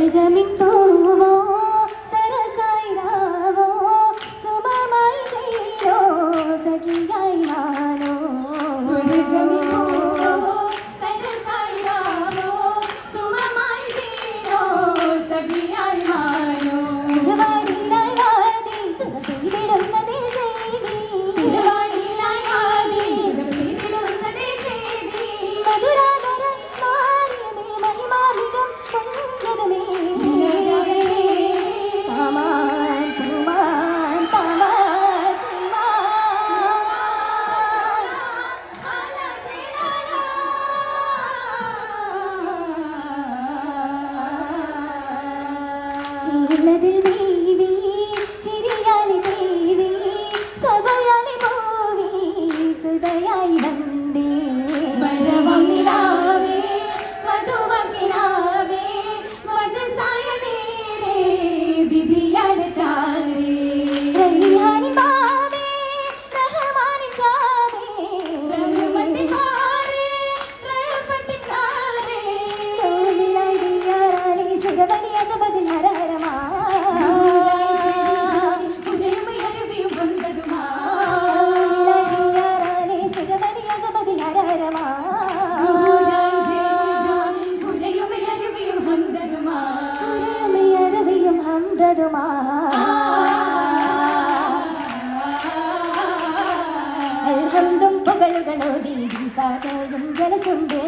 സ്വർഗമിൻ പൂവോ സരസായി രാവോ സുമമായി തീരോ സഖിയായി മാനോ സ്വർഗമിൻ പൂവോ സരസായി രാവോ സുമമായി തീരോ സഖിയായി മാനോ സുഖവാടിയിലായി വാതി സുഖ പെയ്തിടുന്നതേ ചെയ്തി സുഖവാടിയിലായി വാതി സുഖ പെയ്തിടുന്നതേ ചെയ്തി മധുരാധര മാറിയമേ മഹിമാമികം പഞ്ചതമേ താമാൻ പൂമാൻ താമാൻ ചിരിലതിൽ ദേവി ചിരിയാലി ദേവി സഭയാലി മോവി സുതയായി വന്ദേ വരവങ്ങിലാവേ വധുവങ്ങിലാവേ വജസായ നേരേ വിധിയാല ചാരേ റഹിയാനി ബാബേ റഹ്മാനി ചാവേ റഹ്മത്തി കാരേ റഹ്മത്തി കാരേ തോലിലായി ദിയാരാലി സുരവനി അജബദിൽ ഹരഹരമാ ഉദയമയരുവിയും വന്നതുമാ ദിയാരാലി സുരവനി അജബദിൽ ഹരഹരമാ ഉദയമയരുവിയും വന്നതുമാ ഉദയമയരുവിയും ഹംദതുമാ അൽഹംദും പുകളുകളോ ദീദി പാതയും ജലസുണ്ട്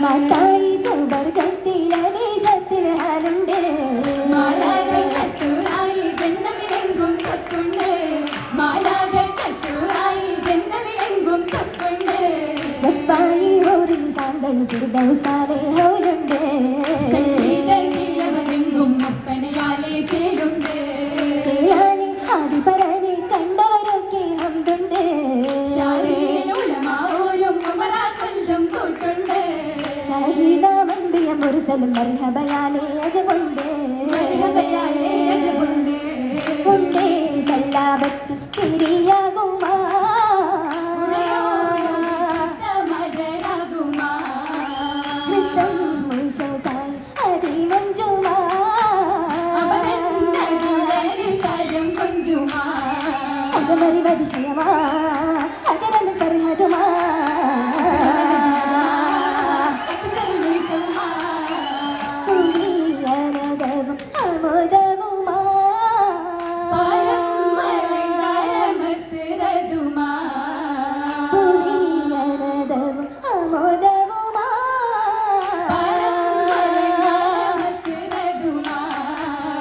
മാതായി സൗവർഗത്തിലെ ദേശത്തിൽ ഹാലുണ്ട് സപ്പായി ഓരി സാങ്കൾ കുടുതൗസാലെ ഹൗലുണ്ട് ചേലാനി ആദിപരനെ കണ്ടവരൊക്കെ ഹംദുണ്ട് ഷഹീദ മന്ദിയ മുർസലും മർഹബയാലെ അജബുണ്ട് ഉണ്ടേ സല്ലാപത്ത് ചിരിയാകുമാ ഹൃദം മുഷസായി അതിമഞ്ജുമാ അകമറി വതിശയമാ അകരമ ഫർഹതുമാ തുണിയനദവും അമോദവുമാ തുണിയനദവും അമോദവുമാ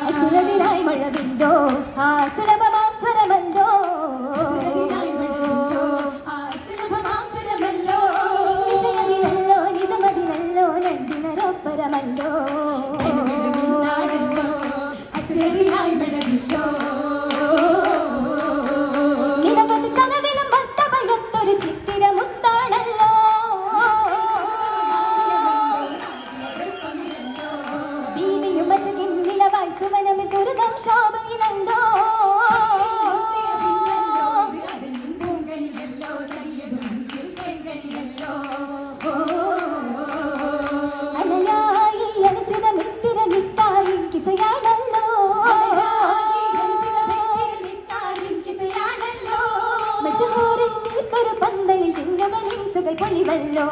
അസുരവിനായി മഴവിന്തോ ആ സുലഭമാം സ്വരമല്ലോ വിഷയമില്ലല്ലോ നിജമതിലല്ലോ നന്ദിനരൊപ്പരമല്ലോ നിരവധി കനവിലും ഭക്തഭയത്തൊരു ചിത്തിരമുത്താണല്ലോ ദീപിയും വശകിൻ നിലവായി സുവനമിൽ ദുരിതം ശോഭയിലല്ലോ അലയായി അനുസൃതമിത്തിര നിത്തായും കിസയാണല്ലോ മഷഹൂറിൻ തീർത്തൊരു പന്തലിൽ ചിഹ്നങ്ങളിൽ സുകൾ പൊലിവല്ലോ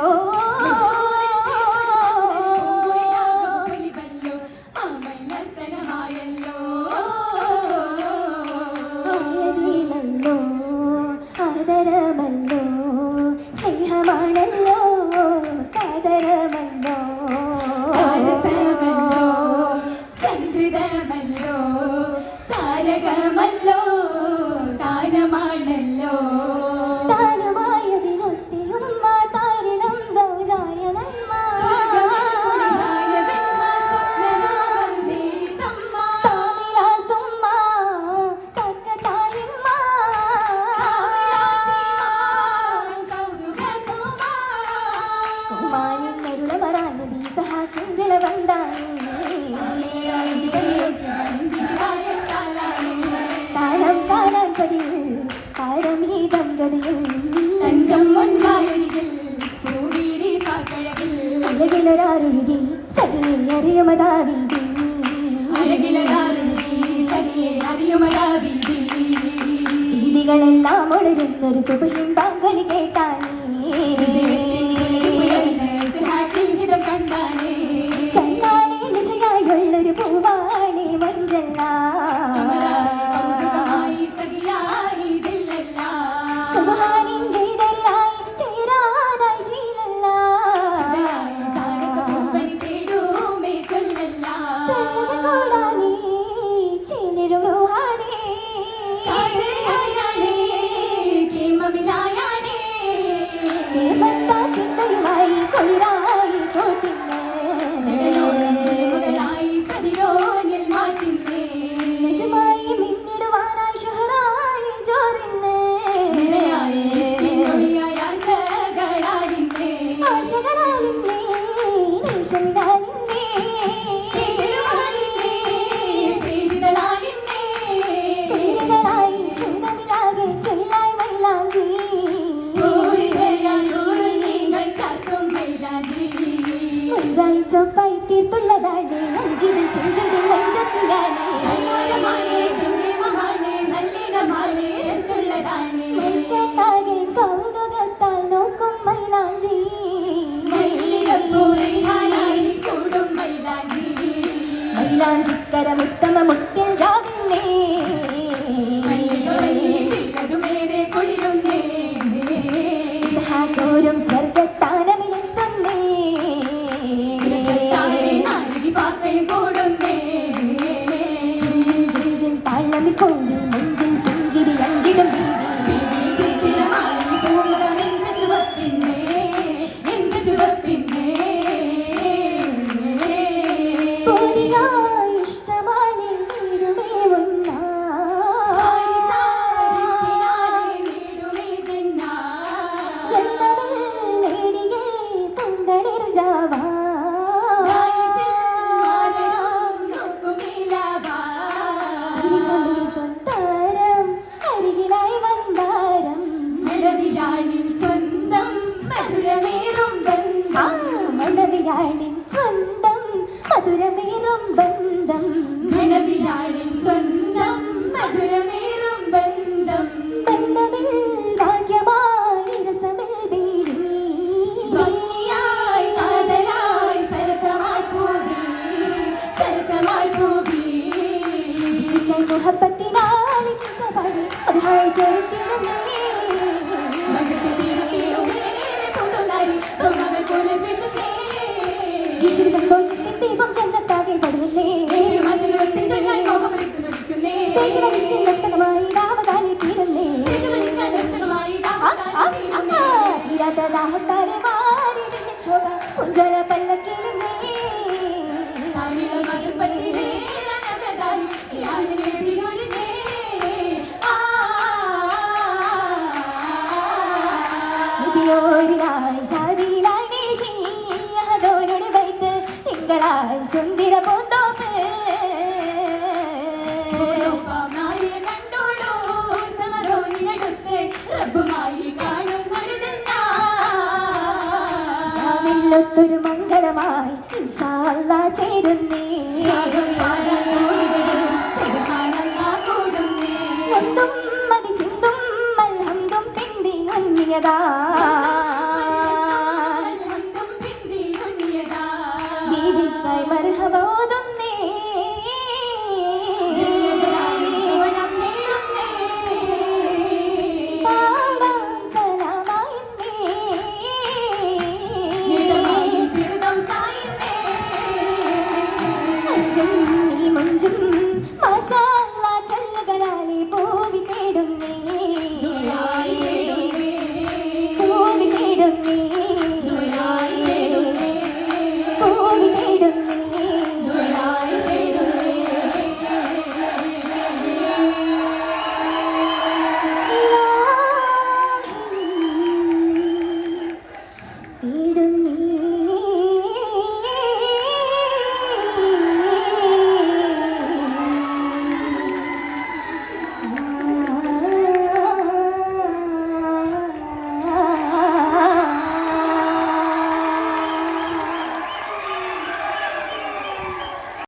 ആയതിലല്ലോ ആദരമല്ലോ സ്നേഹമാണല്ലോ സാദരമല്ലോ സംഗീതമല്ലോ താരകമല്ലോ താരമാണല്ലോ താരമായതിനൊത്തിയും താരണം സൗജായ നന്മ താമിലാസുമ്മ കക്കതായിമ്മ കുമാരിൻ നരുള വരാൻ ബീസഹാക്കിങ്കിള വന്തായി താളം കാണാൻ പതിയിൽ താരം ഹീതം ഗതിയിൽ തഞ്ചം മഞ്ചായരികിൽ പൂവീരി കാക്കഴക അറിയുമതാവിധി രീതികളെല്ലാം ഒളിരുന്നൊരു സുബഹിൻ ബാങ്കലി കേട്ടാനേ കണ്ണാനെ നിശയായുള്ളൊരു പൂവാണേ മഞ്ചല്ല സുബ്ഹാനിന്റെ ദരിയായി ചേരാനായി ശീലല്ല ചൊല്ലത് കൂടാനേ ചേരും റൂഹാനേ ചിന്തയുമായി കൊളിരായി തോട്ടിന്നെ നിജമായി മിന്നിടുവാനായി ഷുഹറായി ജോറിന്നെ ആശകളാലിന്നെ നേശമിതാലിന്നെ പേരുകളായി സുനമിലാകെ ചെല്ലായി മൈലാഞ്ചി മുഞ്ചായി ചൊപ്പായി തീർത്തുള്ളതാണ് അഞ്ചിനും ചെഞ്ചും നെഞ്ചത്തിലാണ് മുറിക്കാട്ടാകെ കൗതുകത്താൽ നോക്കും മൈലാഞ്ചി മൈലാഞ്ചിക്കര ഉത്തമ മുത്തിൽ രാവിന്നേ ോരും സ്വർഗത്താനമിലെത്തുന്നേ താഴമിക്കൊണ്ട് നെഞ്ചിൽ പുഞ്ചിരി അഞ്ചിടും ഇഷ്ടമായി നീടുമേ ഒന്നാ അരികിലായി വന്താരം മണവിയാളിൻ സ്വന്തം മധുരമേറും ബന്ധം മണവിയാളിൻ സ്വന്തം മധുരമേറും ബന്ധം മണവിയാളിൻ സ്വന്തം മധുരമേറും ബന്ധം ബന്ധമിൽ ഭാഗ്യമായി രസമിൽ ബീരി ഭംഗിയായി കാതലായി സരസമായി പോകി മുഹബത്തിനാലി പാടി അതായി ചേർത്തിടുന്നേ ഈശ്വര സന്തോഷത്തിൻ ദീപം ചന്തത്താകെ പടുന്നേ ദേശമനിഷ്ഠമായി രാമകാലി തീരുന്നേ ദാഹത്താലെ മാറി ശോഭ കുഞ്ചല പല്ലക്കിരുന്നേ ശാദിയിലായി വീശി യഹദോനുടെ ബൈത്ത് തിങ്കളായി സുന്ദര പൂന്തോപ്പ് ൊരു മംഗളമായി ഇൻഷാ അല്ലാഹ് ചേരുന്നേ ഒന്നും മതി ചിന്തും മൽഹംദും പിന്തി അന്യതാ